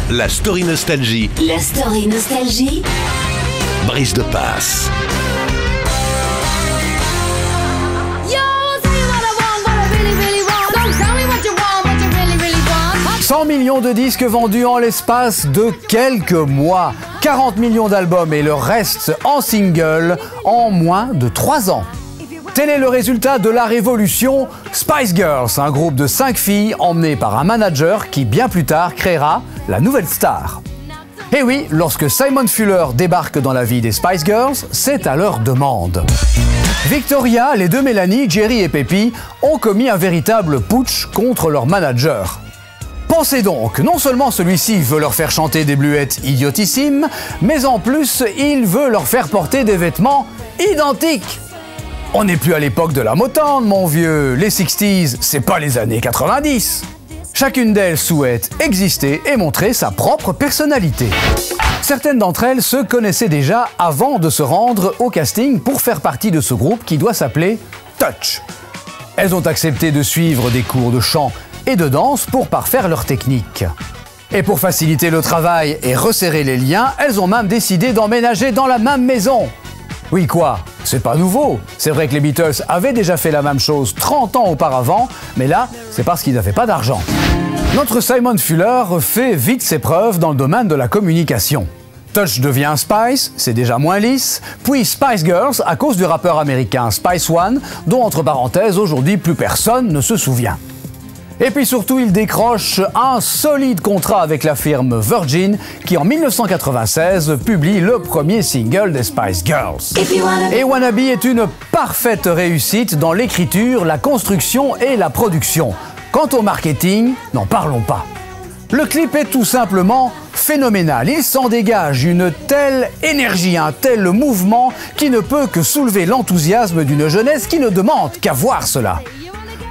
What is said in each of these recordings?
La story nostalgie. La story nostalgie. Brice de Passe. 100 millions de disques vendus en l'espace de quelques mois. 40 millions d'albums et le reste en single en moins de 3 ans. Tel est le résultat de la révolution Spice Girls, un groupe de 5 filles emmené par un manager qui bien plus tard créera la nouvelle star. Et oui, lorsque Simon Fuller débarque dans la vie des Spice Girls, c'est à leur demande. Victoria, les deux Mélanie, Jerry et Peppy ont commis un véritable putsch contre leur manager. Pensez donc, non seulement celui-ci veut leur faire chanter des bluettes idiotissimes, mais en plus, il veut leur faire porter des vêtements identiques. On n'est plus à l'époque de la Motown, mon vieux. Les 60s, c'est pas les années 90. Chacune d'elles souhaite exister et montrer sa propre personnalité. Certaines d'entre elles se connaissaient déjà avant de se rendre au casting pour faire partie de ce groupe qui doit s'appeler Touch. Elles ont accepté de suivre des cours de chant et de danse pour parfaire leur technique. Et pour faciliter le travail et resserrer les liens, elles ont même décidé d'emménager dans la même maison. Oui quoi, c'est pas nouveau. C'est vrai que les Beatles avaient déjà fait la même chose 30 ans auparavant, mais là, c'est parce qu'ils n'avaient pas d'argent. Notre Simon Fuller fait vite ses preuves dans le domaine de la communication. Touch devient Spice, c'est déjà moins lisse, puis Spice Girls à cause du rappeur américain Spice One, dont entre parenthèses aujourd'hui plus personne ne se souvient. Et puis surtout, il décroche un solide contrat avec la firme Virgin qui en 1996 publie le premier single des Spice Girls. Et Wannabe est une parfaite réussite dans l'écriture, la construction et la production. Quant au marketing, n'en parlons pas. Le clip est tout simplement phénoménal. Il s'en dégage une telle énergie, un tel mouvement qui ne peut que soulever l'enthousiasme d'une jeunesse qui ne demande qu'à voir cela.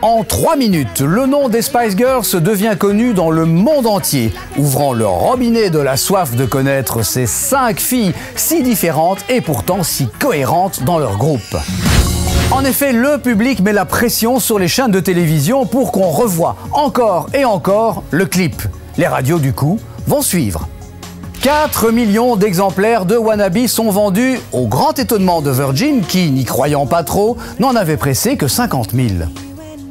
En 3 minutes, le nom des Spice Girls devient connu dans le monde entier, ouvrant le robinet de la soif de connaître ces 5 filles si différentes et pourtant si cohérentes dans leur groupe. En effet, le public met la pression sur les chaînes de télévision pour qu'on revoie encore et encore le clip. Les radios, du coup, vont suivre. 4 millions d'exemplaires de Wannabe sont vendus au grand étonnement de Virgin qui, n'y croyant pas trop, n'en avait pressé que 50 000.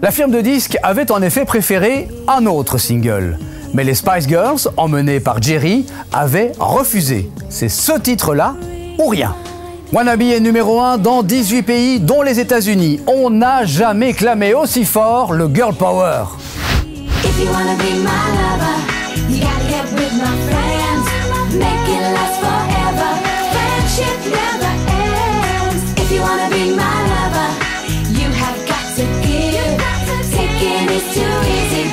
La firme de disques avait en effet préféré un autre single. Mais les Spice Girls, emmenées par Jerry, avaient refusé. C'est ce titre-là ou rien. Wannabe est numéro 1 dans 18 pays, dont les États-Unis. On n'a jamais clamé aussi fort le girl power. If you wanna be my lover, you gotta get with my friends. Make it last forever. Friendship never ends. If you wanna be my lover, you have got to give. Taking is too easy.